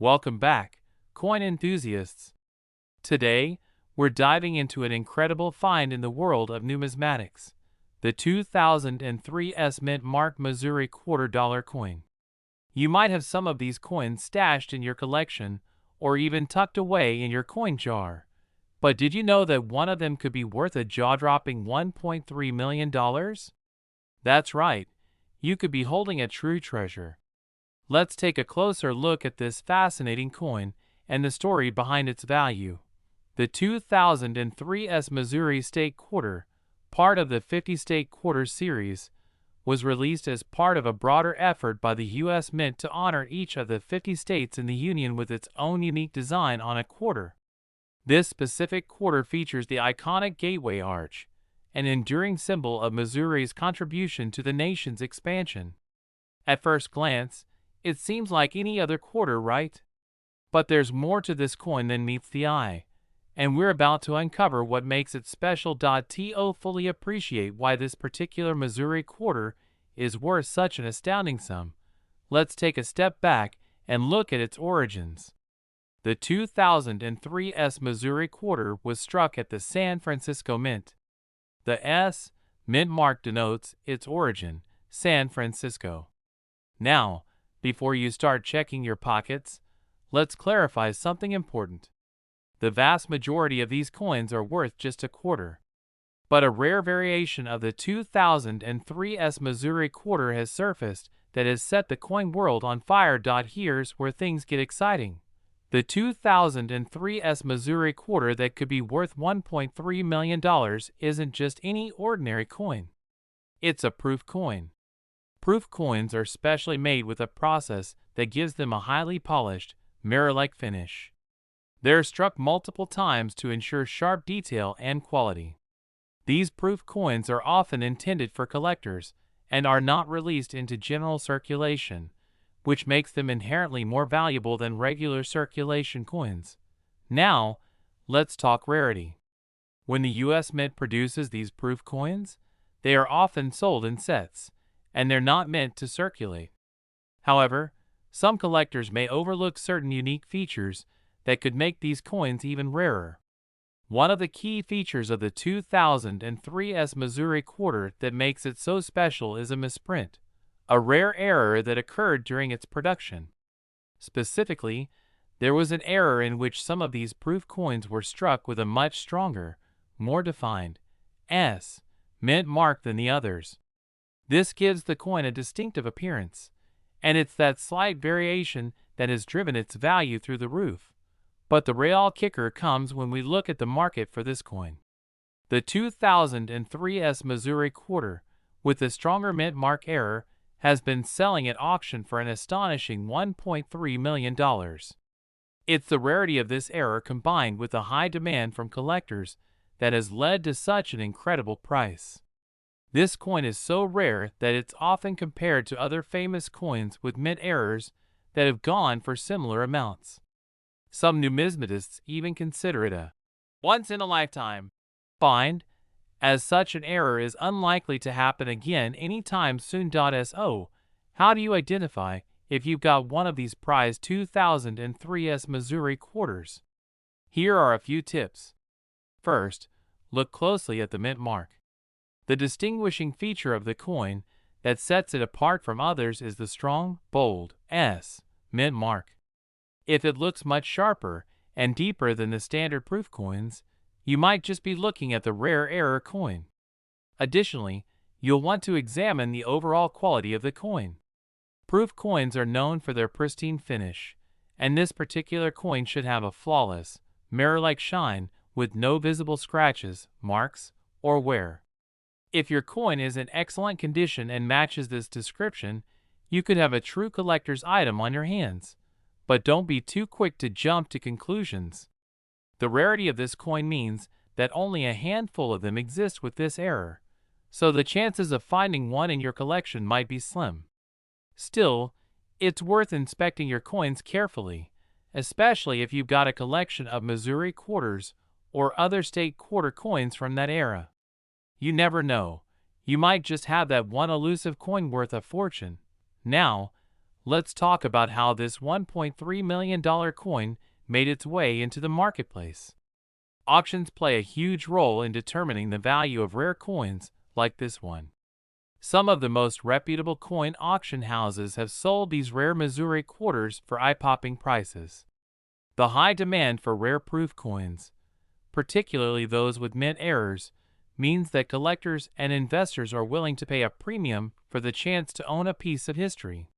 Welcome back, coin enthusiasts. Today, we're diving into an incredible find in the world of numismatics, the 2003 S Mint Mark Missouri $quarter coin. You might have some of these coins stashed in your collection or even tucked away in your coin jar. But did you know that one of them could be worth a jaw-dropping $1.3 million? That's right, you could be holding a true treasure. Let's take a closer look at this fascinating coin and the story behind its value. The 2003 S Missouri State Quarter, part of the 50 State Quarter series, was released as part of a broader effort by the U.S. Mint to honor each of the 50 states in the Union with its own unique design on a quarter. This specific quarter features the iconic Gateway Arch, an enduring symbol of Missouri's contribution to the nation's expansion. At first glance, it seems like any other quarter, right? But there's more to this coin than meets the eye, and we're about to uncover what makes it special. To fully appreciate why this particular Missouri quarter is worth such an astounding sum, let's take a step back and look at its origins. The 2003 S Missouri quarter was struck at the San Francisco Mint. The S Mint mark denotes its origin, San Francisco. Now, before you start checking your pockets, let's clarify something important. The vast majority of these coins are worth just a quarter. But a rare variation of the 2003 S Missouri quarter has surfaced that has set the coin world on fire. Here's where things get exciting. The 2003 S Missouri quarter that could be worth $1.3 million isn't just any ordinary coin. It's a proof coin. Proof coins are specially made with a process that gives them a highly polished, mirror-like finish. They're struck multiple times to ensure sharp detail and quality. These proof coins are often intended for collectors and are not released into general circulation, which makes them inherently more valuable than regular circulation coins. Now, let's talk rarity. When the U.S. Mint produces these proof coins, they are often sold in sets, and they're not meant to circulate. However, some collectors may overlook certain unique features that could make these coins even rarer. One of the key features of the 2003 S Missouri quarter that makes it so special is a misprint, a rare error that occurred during its production. Specifically, there was an error in which some of these proof coins were struck with a much stronger, more defined S Mint mark than the others. This gives the coin a distinctive appearance, and it's that slight variation that has driven its value through the roof. But the real kicker comes when we look at the market for this coin. The 2003 S Missouri quarter, with the stronger mint mark error, has been selling at auction for an astonishing $1.3 million. It's the rarity of this error combined with the high demand from collectors that has led to such an incredible price. This coin is so rare that it's often compared to other famous coins with mint errors that have gone for similar amounts. Some numismatists even consider it a once-in-a-lifetime find, as such an error is unlikely to happen again anytime soon. So, how do you identify if you've got one of these prized 2003 S Missouri quarters? Here are a few tips. First, look closely at the mint mark. The distinguishing feature of the coin that sets it apart from others is the strong, bold S Mint mark. If it looks much sharper and deeper than the standard proof coins, you might just be looking at the rare error coin. Additionally, you'll want to examine the overall quality of the coin. Proof coins are known for their pristine finish, and this particular coin should have a flawless, mirror-like shine with no visible scratches, marks, or wear. If your coin is in excellent condition and matches this description, you could have a true collector's item on your hands. But don't be too quick to jump to conclusions. The rarity of this coin means that only a handful of them exist with this error, so the chances of finding one in your collection might be slim. Still, it's worth inspecting your coins carefully, especially if you've got a collection of Missouri quarters or other state quarter coins from that era. You never know, you might just have that one elusive coin worth a fortune. Now, let's talk about how this $1.3 million coin made its way into the marketplace. Auctions play a huge role in determining the value of rare coins like this one. Some of the most reputable coin auction houses have sold these rare Missouri quarters for eye-popping prices. The high demand for rare proof coins, particularly those with mint errors, means that collectors and investors are willing to pay a premium for the chance to own a piece of history.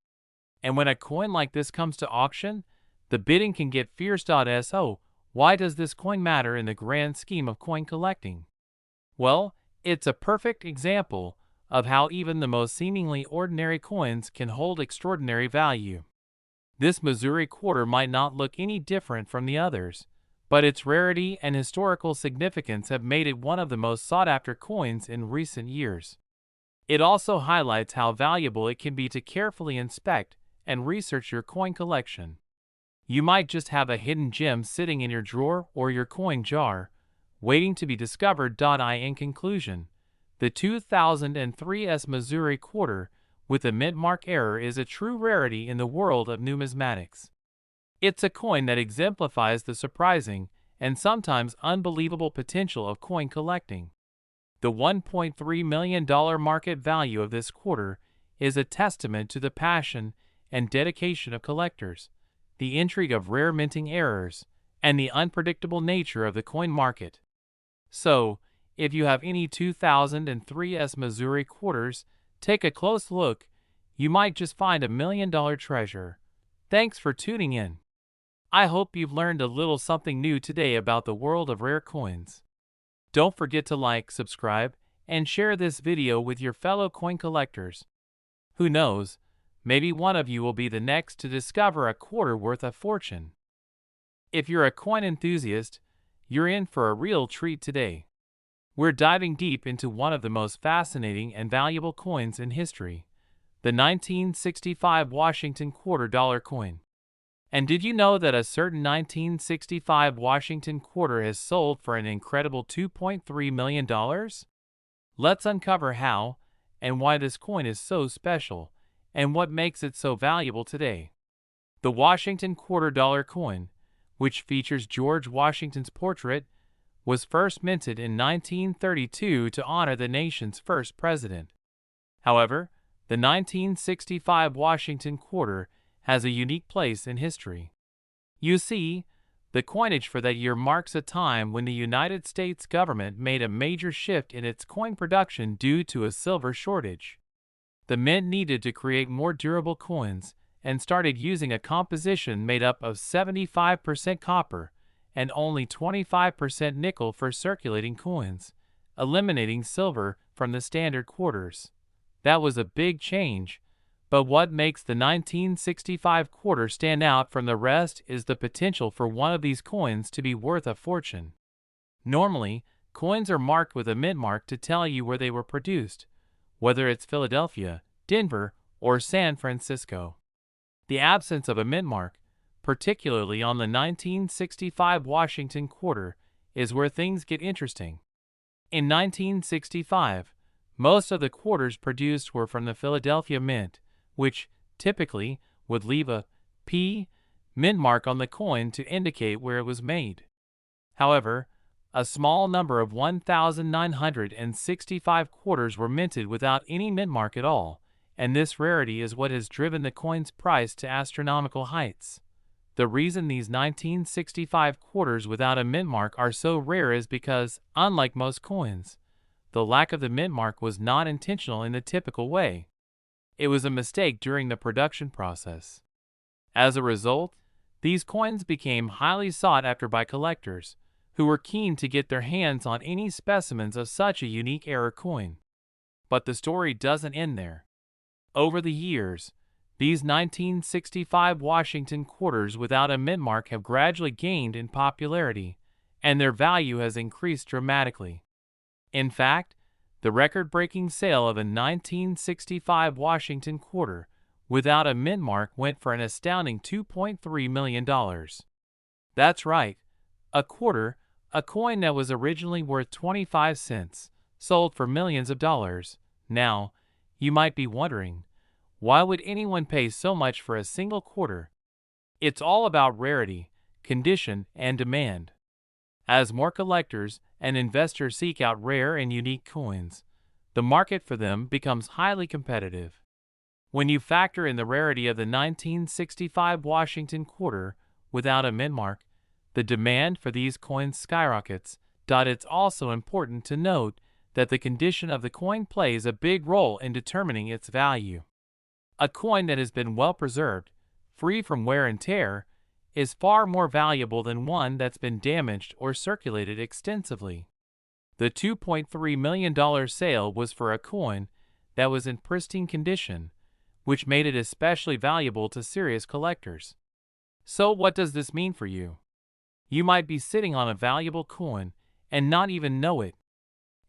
And when a coin like this comes to auction, the bidding can get fierce. So, why does this coin matter in the grand scheme of coin collecting? Well, it's a perfect example of how even the most seemingly ordinary coins can hold extraordinary value. This Missouri quarter might not look any different from the others, but its rarity and historical significance have made it one of the most sought-after coins in recent years. It also highlights how valuable it can be to carefully inspect and research your coin collection. You might just have a hidden gem sitting in your drawer or your coin jar, waiting to be discovered. In conclusion, the 2003's Missouri quarter with a mint mark error is a true rarity in the world of numismatics. It's a coin that exemplifies the surprising and sometimes unbelievable potential of coin collecting. The $1.3 million market value of this quarter is a testament to the passion and dedication of collectors, the intrigue of rare minting errors, and the unpredictable nature of the coin market. So, if you have any 2003's Missouri quarters, take a close look. You might just find a $1 million treasure. Thanks for tuning in. I hope you've learned a little something new today about the world of rare coins. Don't forget to like, subscribe, and share this video with your fellow coin collectors. Who knows, maybe one of you will be the next to discover a quarter worth a fortune. If you're a coin enthusiast, you're in for a real treat today. We're diving deep into one of the most fascinating and valuable coins in history, the 1965 Washington $quarter coin. And did you know that a certain 1965 Washington quarter has sold for an incredible $2.3 million? Let's uncover how and why this coin is so special and what makes it so valuable today. The Washington $quarter coin, which features George Washington's portrait, was first minted in 1932 to honor the nation's first president. However, the 1965 Washington quarter has a unique place in history. You see, the coinage for that year marks a time when the United States government made a major shift in its coin production due to a silver shortage. The mint needed to create more durable coins and started using a composition made up of 75% copper and only 25% nickel for circulating coins, eliminating silver from the standard quarters. That was a big change, but what makes the 1965 quarter stand out from the rest is the potential for one of these coins to be worth a fortune. Normally, coins are marked with a mint mark to tell you where they were produced, whether it's Philadelphia, Denver, or San Francisco. The absence of a mint mark, particularly on the 1965 Washington quarter, is where things get interesting. In 1965, most of the quarters produced were from the Philadelphia Mint, which typically would leave a P mint mark on the coin to indicate where it was made. However, a small number of 1,965 quarters were minted without any mint mark at all, and this rarity is what has driven the coin's price to astronomical heights. The reason these 1965 quarters without a mint mark are so rare is because, unlike most coins, the lack of the mint mark was not intentional in the typical way. It was a mistake during the production process. As a result, these coins became highly sought after by collectors, who were keen to get their hands on any specimens of such a unique era coin. But the story doesn't end there. Over the years, these 1965 Washington quarters without a mint mark have gradually gained in popularity, and their value has increased dramatically. In fact, the record-breaking sale of a 1965 Washington quarter without a mint mark went for an astounding $2.3 million. That's right, a quarter, a coin that was originally worth 25 cents, sold for millions of dollars. Now, you might be wondering, Why would anyone pay so much for a single quarter? It's all about rarity, condition, and demand. As more collectors and investors seek out rare and unique coins, the market for them becomes highly competitive. When you factor in the rarity of the 1965 Washington quarter without a mint mark, the demand for these coins skyrockets. It's also important to note that the condition of the coin plays a big role in determining its value. A coin that has been well preserved, free from wear and tear, is far more valuable than one that's been damaged or circulated extensively. The $2.3 million sale was for a coin that was in pristine condition, which made it especially valuable to serious collectors. So what does this mean for you? You might be sitting on a valuable coin and not even know it.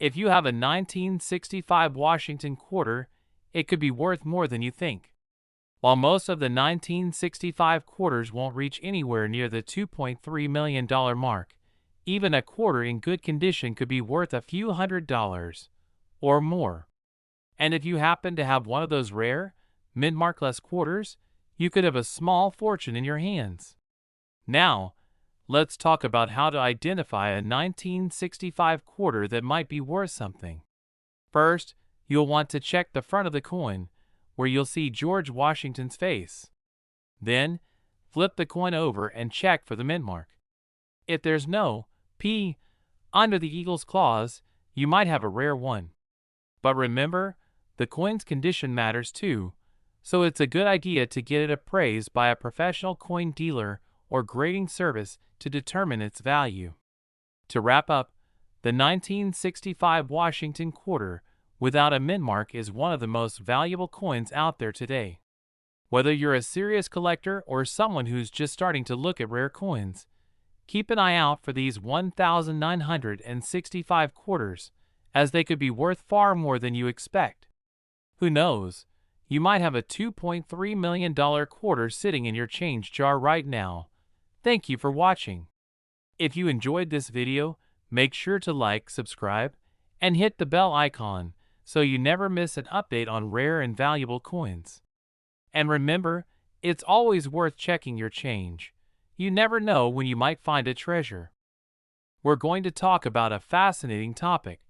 If you have a 1965 Washington quarter, it could be worth more than you think. While most of the 1965 quarters won't reach anywhere near the $2.3 million mark, even a quarter in good condition could be worth a few $100s or more. And if you happen to have one of those rare, mint-markless quarters, you could have a small fortune in your hands. Now, let's talk about how to identify a 1965 quarter that might be worth something. First, you'll want to check the front of the coin, where you'll see George Washington's face. Then, flip the coin over and check for the mint mark. If there's no P under the eagle's claws, you might have a rare one. But remember, the coin's condition matters too, so it's a good idea to get it appraised by a professional coin dealer or grading service to determine its value. To wrap up, the 1965 Washington quarter without a mint mark is one of the most valuable coins out there today. Whether you're a serious collector or someone who's just starting to look at rare coins, keep an eye out for these 1965 quarters, as they could be worth far more than you expect. Who knows, you might have a $2.3 million quarter sitting in your change jar right now. Thank you for watching. If you enjoyed this video, make sure to like, subscribe, and hit the bell icon so you never miss an update on rare and valuable coins. And remember, it's always worth checking your change. You never know when you might find a treasure. We're going to talk about a fascinating topic,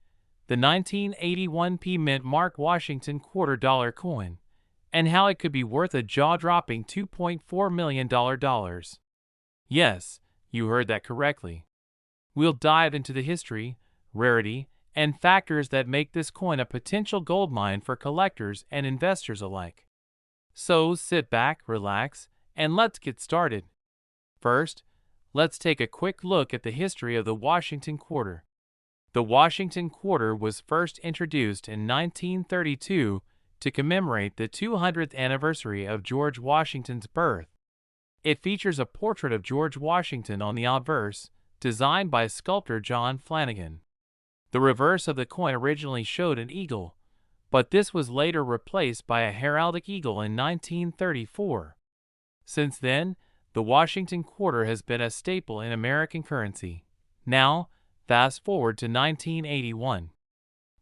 the 1981 P Mint Mark Washington $quarter coin, and how it could be worth a jaw-dropping $2.4 million. Yes, you heard that correctly. We'll dive into the history, rarity, and factors that make this coin a potential goldmine for collectors and investors alike. So sit back, relax, and let's get started. First, let's take a quick look at the history of the Washington quarter. The Washington quarter was first introduced in 1932 to commemorate the 200th anniversary of George Washington's birth. It features a portrait of George Washington on the obverse, designed by sculptor John Flanagan. The reverse of the coin originally showed an eagle, but this was later replaced by a heraldic eagle in 1934. Since then, the Washington quarter has been a staple in American currency. Now, fast forward to 1981.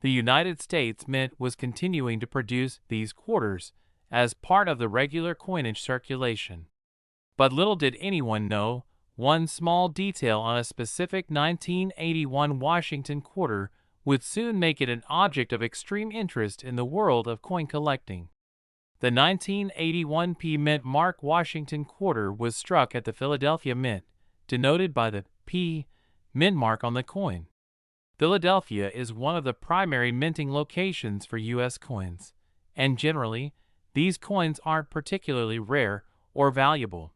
The United States Mint was continuing to produce these quarters as part of the regular coinage circulation. But little did anyone know, one small detail on a specific 1981 Washington quarter would soon make it an object of extreme interest in the world of coin collecting. The 1981 P Mint Mark Washington quarter was struck at the Philadelphia Mint, denoted by the P mint mark on the coin. Philadelphia is one of the primary minting locations for U.S. coins, and generally, these coins aren't particularly rare or valuable.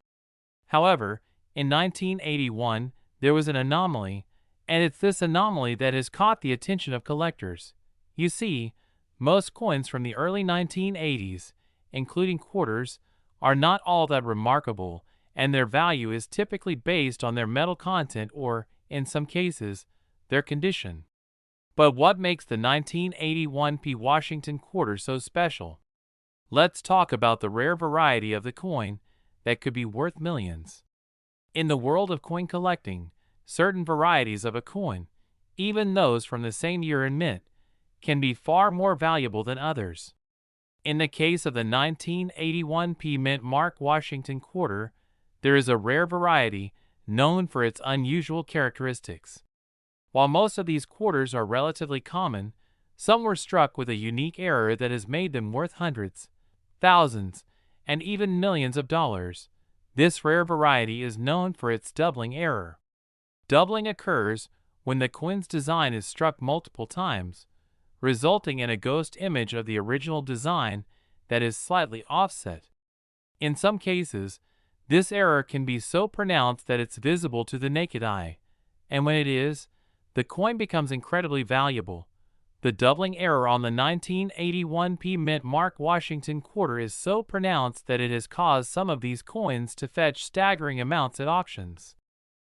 However, in 1981, there was an anomaly, and it's this anomaly that has caught the attention of collectors. You see, most coins from the early 1980s, including quarters, are not all that remarkable, and their value is typically based on their metal content or, in some cases, their condition. But what makes the 1981 P Washington quarter so special? Let's talk about the rare variety of the coin that could be worth millions. In the world of coin collecting, certain varieties of a coin, even those from the same year in mint, can be far more valuable than others. In the case of the 1981p mint Mark Washington quarter, there is a rare variety known for its unusual characteristics. While most of these quarters are relatively common, some were struck with a unique error that has made them worth hundreds, thousands, and even millions of dollars. This rare variety is known for its doubling error. Doubling occurs when the coin's design is struck multiple times, resulting in a ghost image of the original design that is slightly offset. In some cases, this error can be so pronounced that it's visible to the naked eye, and when it is, the coin becomes incredibly valuable. The doubling error on the 1981p mint Mark Washington quarter is so pronounced that it has caused some of these coins to fetch staggering amounts at auctions.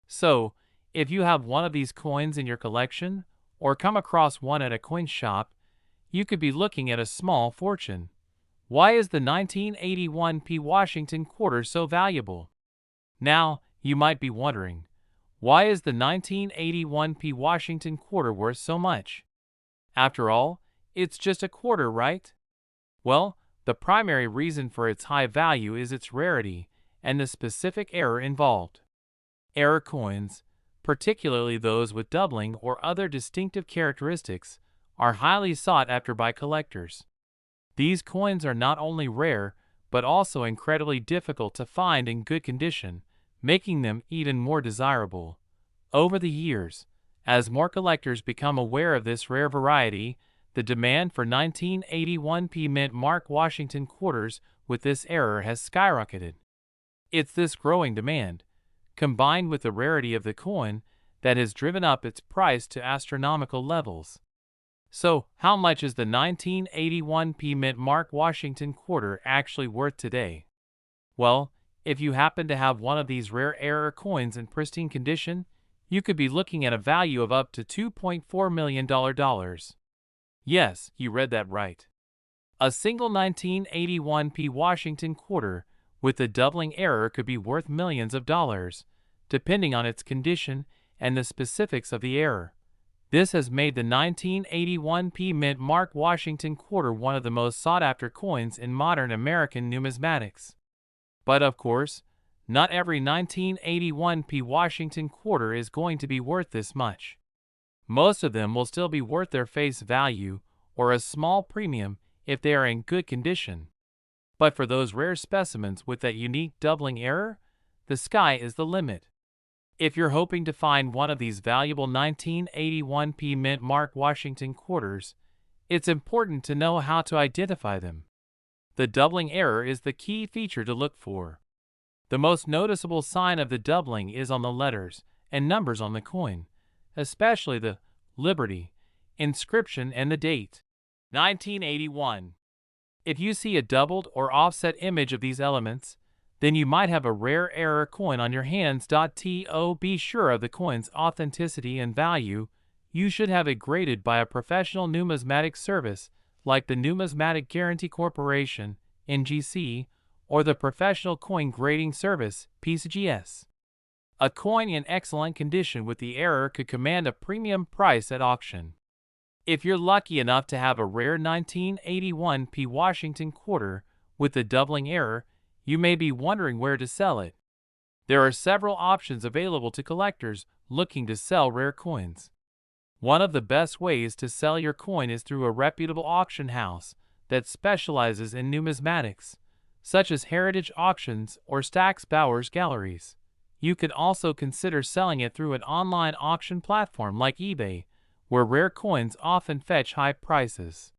So, if you have one of these coins in your collection, or come across one at a coin shop, you could be looking at a small fortune. Why is the 1981p Washington quarter so valuable? Now, you might be wondering, why is the 1981p Washington quarter worth so much? After all, it's just a quarter, right? Well, the primary reason for its high value is its rarity and the specific error involved. Error coins, particularly those with doubling or other distinctive characteristics, are highly sought after by collectors. These coins are not only rare, but also incredibly difficult to find in good condition, making them even more desirable. Over the years, as more collectors become aware of this rare variety, the demand for 1981p mint Mark Washington quarters with this error has skyrocketed. It's this growing demand, combined with the rarity of the coin, that has driven up its price to astronomical levels. So, how much is the 1981p mint Mark Washington quarter actually worth today? Well, if you happen to have one of these rare error coins in pristine condition, you could be looking at a value of up to $2.4 million. Yes, you read that right. A single 1981p Washington quarter with the doubling error could be worth millions of dollars, depending on its condition and the specifics of the error. This has made the 1981p mint Mark Washington quarter one of the most sought-after coins in modern American numismatics. But of course, not every 1981p Washington quarter is going to be worth this much. Most of them will still be worth their face value or a small premium if they are in good condition. But for those rare specimens with that unique doubling error, the sky is the limit. If you're hoping to find one of these valuable 1981p mint Mark Washington quarters, it's important to know how to identify them. The doubling error is the key feature to look for. The most noticeable sign of the doubling is on the letters and numbers on the coin, especially the Liberty inscription and the date, 1981. If you see a doubled or offset image of these elements, then you might have a rare error coin on your hands. To be sure of the coin's authenticity and value, you should have it graded by a professional numismatic service like the Numismatic Guarantee Corporation, NGC, or the Professional Coin Grading Service, PCGS. A coin in excellent condition with the error could command a premium price at auction. If you're lucky enough to have a rare 1981p Washington quarter with the doubling error, you may be wondering where to sell it. There are several options available to collectors looking to sell rare coins. One of the best ways to sell your coin is through a reputable auction house that specializes in numismatics, such as Heritage Auctions or Stack's Bowers Galleries. You could also consider selling it through an online auction platform like eBay, where rare coins often fetch high prices.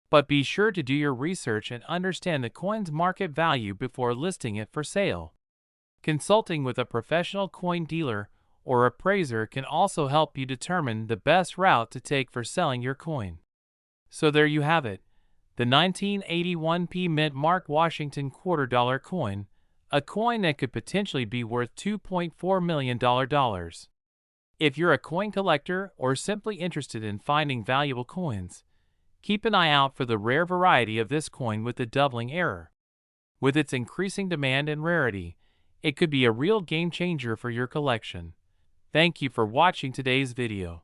But be sure to do your research and understand the coin's market value before listing it for sale. Consulting with a professional coin dealer or appraiser can also help you determine the best route to take for selling your coin. So there you have it, the 1981p mint Mark Washington $quarter coin, a coin that could potentially be worth $2.4 million. If you're a coin collector or simply interested in finding valuable coins, keep an eye out for the rare variety of this coin with the doubling error. With its increasing demand and rarity, it could be a real game changer for your collection. Thank you for watching today's video.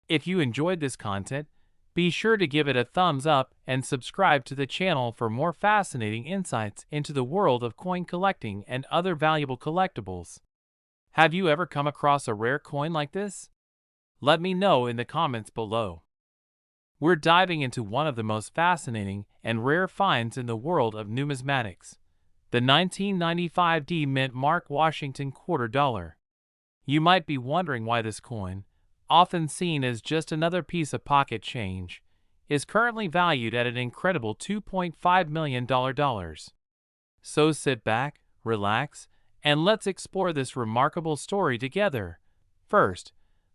If you enjoyed this content, Be sure to give it a thumbs up and subscribe to the channel for more fascinating insights into the world of coin collecting and other valuable collectibles. Have you ever come across a rare coin like this? Let me know in the comments below. We're diving into one of the most fascinating and rare finds in the world of numismatics, the 1995 D Mint Mark Washington Quarter Dollar. You might be wondering why this coin, often seen as just another piece of pocket change, is currently valued at an incredible $2.5 million. So sit back, relax, and let's explore this remarkable story together. First,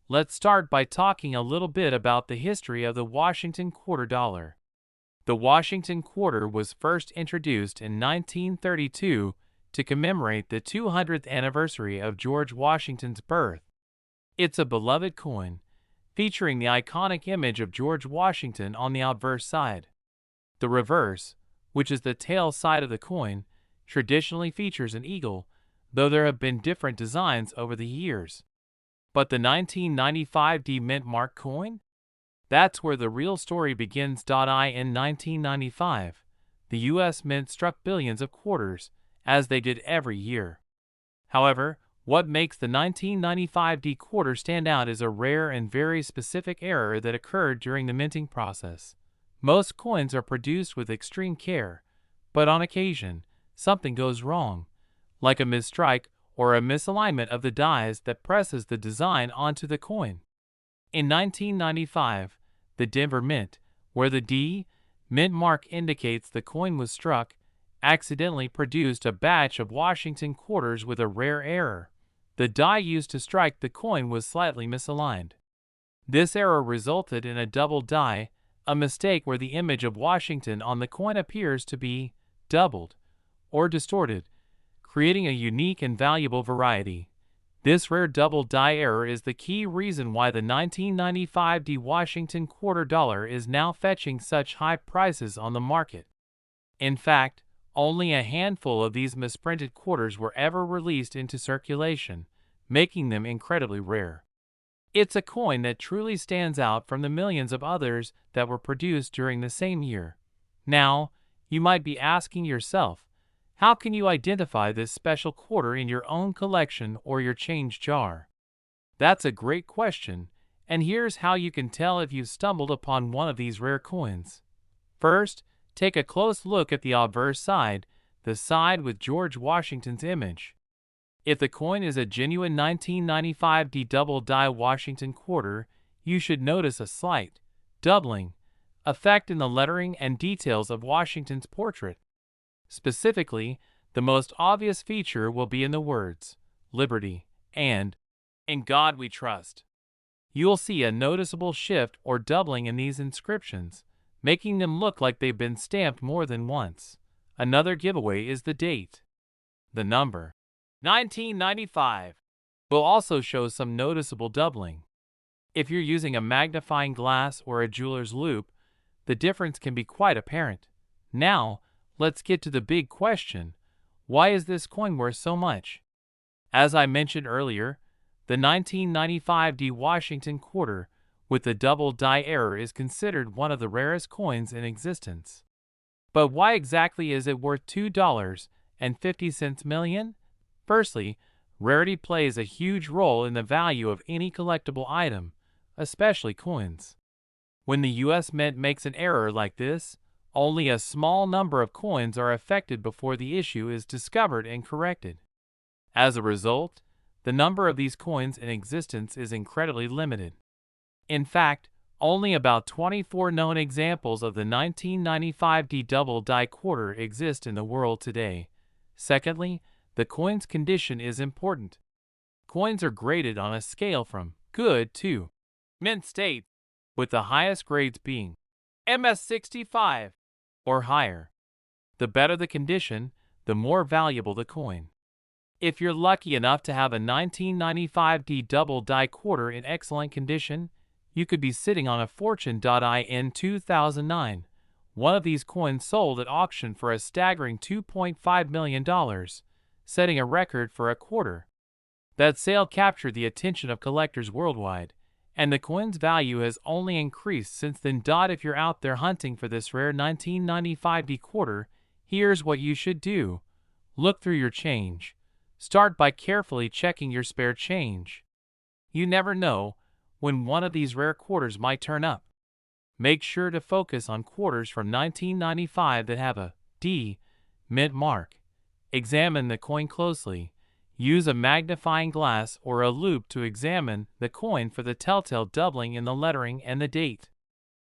let's start by talking a little bit about the history of the Washington Quarter Dollar. The Washington Quarter was first introduced in 1932 to commemorate the 200th anniversary of George Washington's birth. It's a beloved coin, featuring the iconic image of George Washington on the obverse side. The reverse, which is the tail side of the coin, traditionally features an eagle, though there have been different designs over the years. But the 1995 D Mint Mark coin? That's where the real story begins. In 1995, the U.S. Mint struck billions of quarters, as they did every year. However, what makes the 1995 D quarter stand out is a rare and very specific error that occurred during the minting process. Most coins are produced with extreme care, but on occasion, something goes wrong, like a misstrike or a misalignment of the dies that presses the design onto the coin. In 1995, the Denver Mint, where the D Mint mark indicates the coin was struck, accidentally produced a batch of Washington quarters with a rare error. The die used to strike the coin was slightly misaligned. This error resulted in a double die, a mistake where the image of Washington on the coin appears to be doubled or distorted, creating a unique and valuable variety. This rare double die error is the key reason why the 1995 D Washington Quarter Dollar is now fetching such high prices on the market. In fact, only a handful of these misprinted quarters were ever released into circulation, making them incredibly rare. It's a coin that truly stands out from the millions of others that were produced during the same year. Now, you might be asking yourself, how can you identify this special quarter in your own collection or your change jar? That's a great question, and here's how you can tell if you've stumbled upon one of these rare coins. First, take a close look at the obverse side, the side with George Washington's image. If the coin is a genuine 1995 D double die Washington quarter, you should notice a slight doubling effect in the lettering and details of Washington's portrait. Specifically, the most obvious feature will be in the words, "Liberty," and "In God We Trust." You'll see a noticeable shift or doubling in these inscriptions, making them look like they've been stamped more than once. Another giveaway is the date. The number, 1995, will also show some noticeable doubling. If you're using a magnifying glass or a jeweler's loupe, the difference can be quite apparent. Now, let's get to the big question. Why is this coin worth so much? As I mentioned earlier, the 1995 D Washington Quarter with the double die error is considered one of the rarest coins in existence. But why exactly is it worth $2.50 million? Firstly, rarity plays a huge role in the value of any collectible item, especially coins. When the U.S. Mint makes an error like this, only a small number of coins are affected before the issue is discovered and corrected. As a result, the number of these coins in existence is incredibly limited. In fact, only about 24 known examples of the 1995 D double die quarter exist in the world today. Secondly, the coin's condition is important. Coins are graded on a scale from good to mint state, with the highest grades being MS65 or higher. The better the condition, the more valuable the coin. If you're lucky enough to have a 1995 D double die quarter in excellent condition, you could be sitting on a fortune. In 2009, one of these coins sold at auction for a staggering $2.5 million, setting a record for a quarter. That sale captured the attention of collectors worldwide, and the coin's value has only increased since then. If you're out there hunting for this rare 1995 D quarter, here's what you should do. Look through your change. Start by carefully checking your spare change. You never know when one of these rare quarters might turn up. Make sure to focus on quarters from 1995 that have a D mint mark. Examine the coin closely. Use a magnifying glass or a loupe to examine the coin for the telltale doubling in the lettering and the date.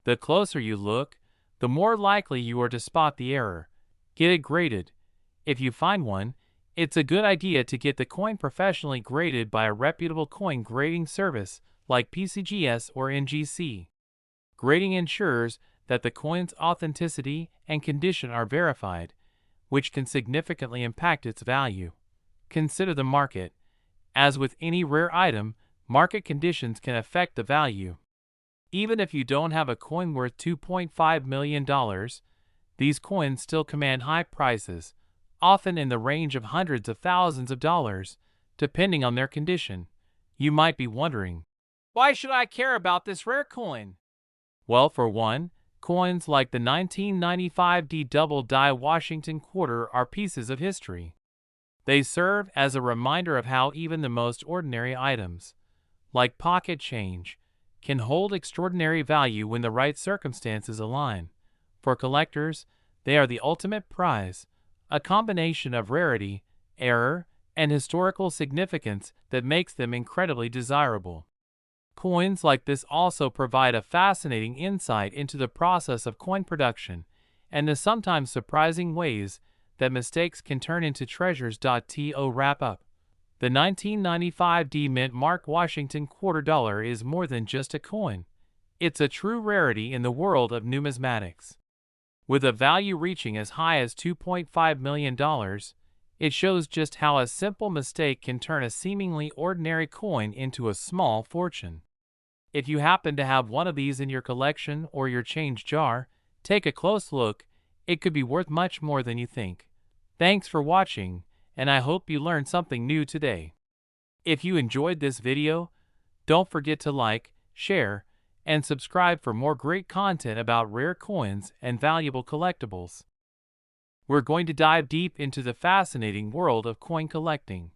The closer you look, the more likely you are to spot the error. Get it graded. If you find one, it's a good idea to get the coin professionally graded by a reputable coin grading service like PCGS or NGC. Grading ensures that the coin's authenticity and condition are verified, which can significantly impact its value. Consider the market. As with any rare item, market conditions can affect the value. Even if you don't have a coin worth $2.5 million, these coins still command high prices, often in the range of hundreds of thousands of dollars, depending on their condition. You might be wondering, why should I care about this rare coin? Well, for one, coins like the 1995 D Double Die Washington Quarter are pieces of history. They serve as a reminder of how even the most ordinary items, like pocket change, can hold extraordinary value when the right circumstances align. For collectors, they are the ultimate prize, a combination of rarity, error, and historical significance that makes them incredibly desirable. Coins like this also provide a fascinating insight into the process of coin production and the sometimes surprising ways that mistakes can turn into treasures. To wrap up, the 1995 D Mint Mark Washington $quarter is more than just a coin. It's a true rarity in the world of numismatics. With a value reaching as high as $2.5 million, it shows just how a simple mistake can turn a seemingly ordinary coin into a small fortune. If you happen to have one of these in your collection or your change jar, take a close look. It could be worth much more than you think. Thanks for watching, and I hope you learned something new today. If you enjoyed this video, don't forget to like, share, and subscribe for more great content about rare coins and valuable collectibles. We're going to dive deep into the fascinating world of coin collecting.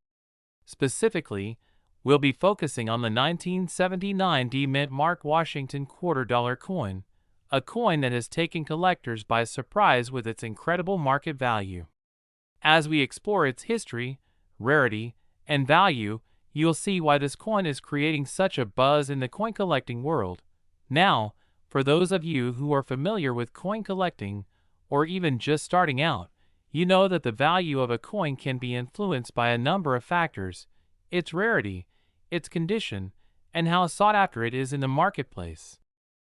Specifically, we'll be focusing on the 1979 D Mint Mark Washington $quarter coin, a coin that has taken collectors by surprise with its incredible market value. As we explore its history, rarity, and value, you'll see why this coin is creating such a buzz in the coin collecting world. Now, for those of you who are familiar with coin collecting, or even just starting out, you know that the value of a coin can be influenced by a number of factors: its rarity, its condition, and how sought after it is in the marketplace.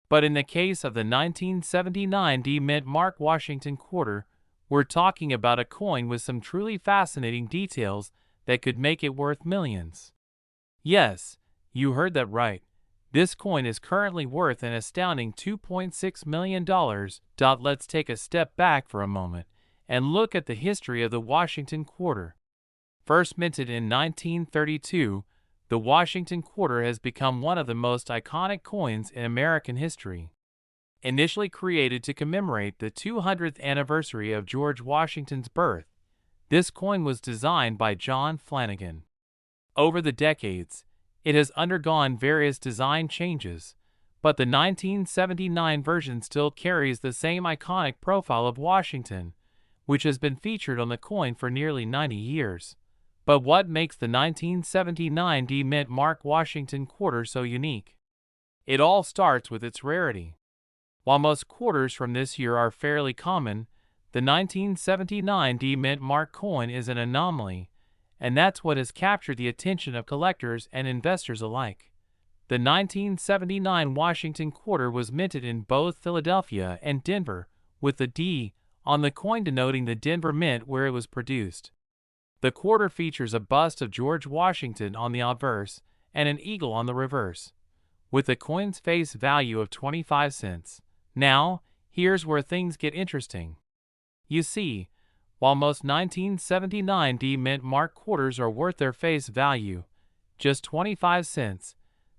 But in the case of the 1979 D Mint Mark Washington $quarter, we're talking about a coin with some truly fascinating details that could make it worth millions. Yes, you heard that right. This coin is currently worth an astounding $2.6 million. Let's take a step back for a moment and look at the history of the Washington $quarter. First minted in 1932, the Washington $quarter has become one of the most iconic coins in American history. Initially created to commemorate the 200th anniversary of George Washington's birth, this coin was designed by John Flanagan. Over the decades, it has undergone various design changes, but the 1979 version still carries the same iconic profile of Washington, which has been featured on the coin for nearly 90 years. But what makes the 1979 D Mint Mark Washington $quarter so unique? It all starts with its rarity. While most quarters from this year are fairly common, the 1979 D Mint Mark coin is an anomaly, and that's what has captured the attention of collectors and investors alike. The 1979 Washington $quarter was minted in both Philadelphia and Denver, with the D on the coin denoting the Denver Mint where it was produced. The quarter features a bust of George Washington on the obverse and an eagle on the reverse, with the coin's face value of 25 cents. Now, here's where things get interesting. You see, while most 1979 D Mint Mark quarters are worth their face value, just 25 cents,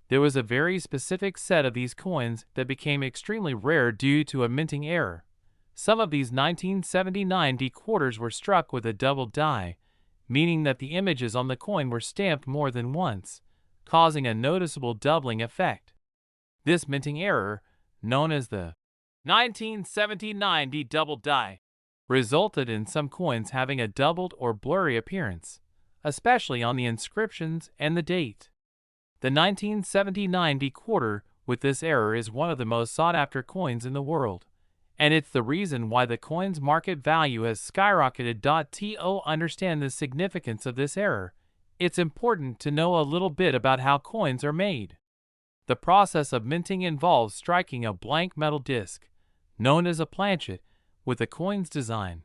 There was a very specific set of these coins that became extremely rare due to a minting error. Some of these 1979 D quarters were struck with a double die, meaning that the images on the coin were stamped more than once, causing a noticeable doubling effect. This minting error, known as the 1979 D double die, resulted in some coins having a doubled or blurry appearance, especially on the inscriptions and the date. The 1979 D quarter with this error is one of the most sought-after coins in the world, and it's the reason why the coin's market value has skyrocketed. To understand the significance of this error, it's important to know a little bit about how coins are made. The process of minting involves striking a blank metal disc, known as a planchet, with the coin's design.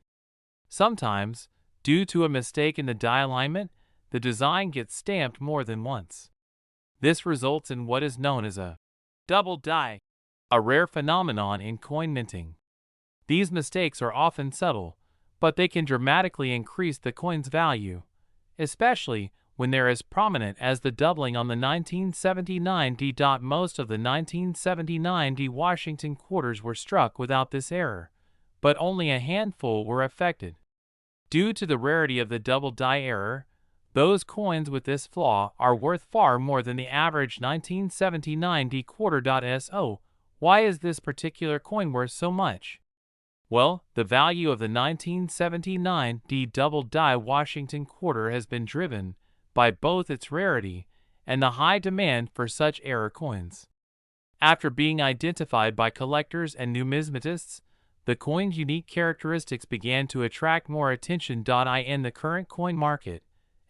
Sometimes, due to a mistake in the die alignment, the design gets stamped more than once. This results in what is known as a double die, a rare phenomenon in coin minting. These mistakes are often subtle, but they can dramatically increase the coin's value, especially when they're as prominent as the doubling on the 1979 D. Most of the 1979 D Washington quarters were struck without this error, but only a handful were affected. Due to the rarity of the double die error, those coins with this flaw are worth far more than the average 1979 D quarter. So, why is this particular coin worth so much? Well, the value of the 1979 D double die Washington quarter has been driven by both its rarity and the high demand for such error coins. After being identified by collectors and numismatists, the coin's unique characteristics began to attract more attention. In the current coin market,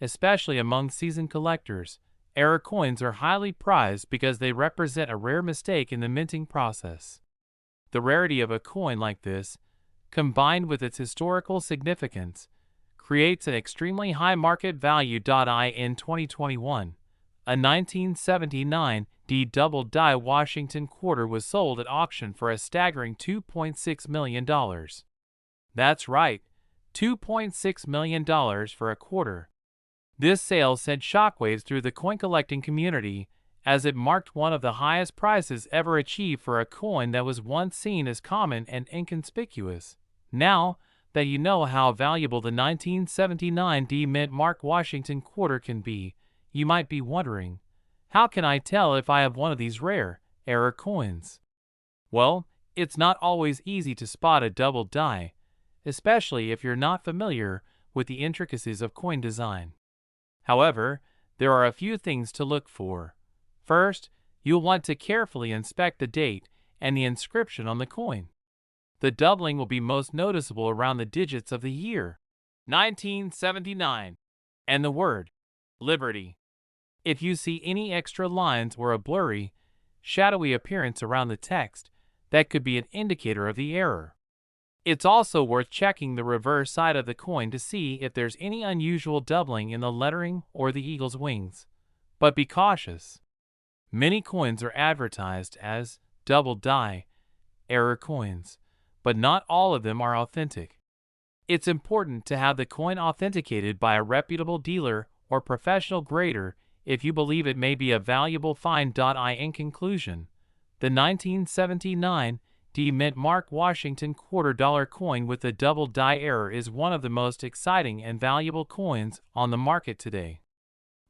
especially among seasoned collectors, error coins are highly prized because they represent a rare mistake in the minting process. The rarity of a coin like this, combined with its historical significance, creates an extremely high market value. In 2021, a 1979 D double die Washington quarter was sold at auction for a staggering $2.6 million. That's right, $2.6 million for a quarter. This sale sent shockwaves through the coin collecting community, as it marked one of the highest prices ever achieved for a coin that was once seen as common and inconspicuous. Now that you know how valuable the 1979 D Mint Mark Washington quarter can be, you might be wondering, how can I tell if I have one of these rare error coins? Well, it's not always easy to spot a double die, especially if you're not familiar with the intricacies of coin design. However, there are a few things to look for. First, you'll want to carefully inspect the date and the inscription on the coin. The doubling will be most noticeable around the digits of the year 1979 and the word Liberty. If you see any extra lines or a blurry, shadowy appearance around the text, that could be an indicator of the error. It's also worth checking the reverse side of the coin to see if there's any unusual doubling in the lettering or the eagle's wings. But be cautious. Many coins are advertised as double die error coins, but not all of them are authentic. It's important to have the coin authenticated by a reputable dealer or professional grader if you believe it may be a valuable find. In conclusion, the 1979 D Mint Mark Washington $quarter coin with the double die error is one of the most exciting and valuable coins on the market today.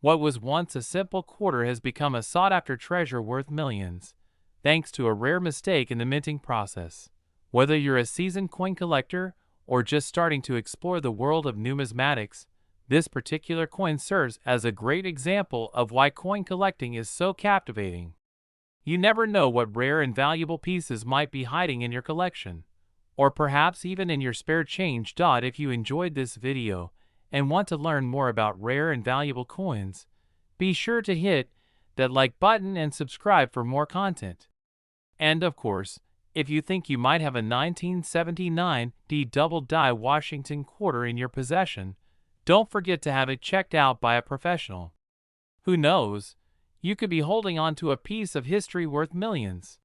What was once a simple quarter has become a sought-after treasure worth millions, thanks to a rare mistake in the minting process. Whether you're a seasoned coin collector or just starting to explore the world of numismatics, this particular coin serves as a great example of why coin collecting is so captivating. You never know what rare and valuable pieces might be hiding in your collection, or perhaps even in your spare change. If you enjoyed this video and want to learn more about rare and valuable coins, be sure to hit that like button and subscribe for more content. And of course, if you think you might have a 1979 D double die Washington quarter in your possession, don't forget to have it checked out by a professional. Who knows, you could be holding on to a piece of history worth millions.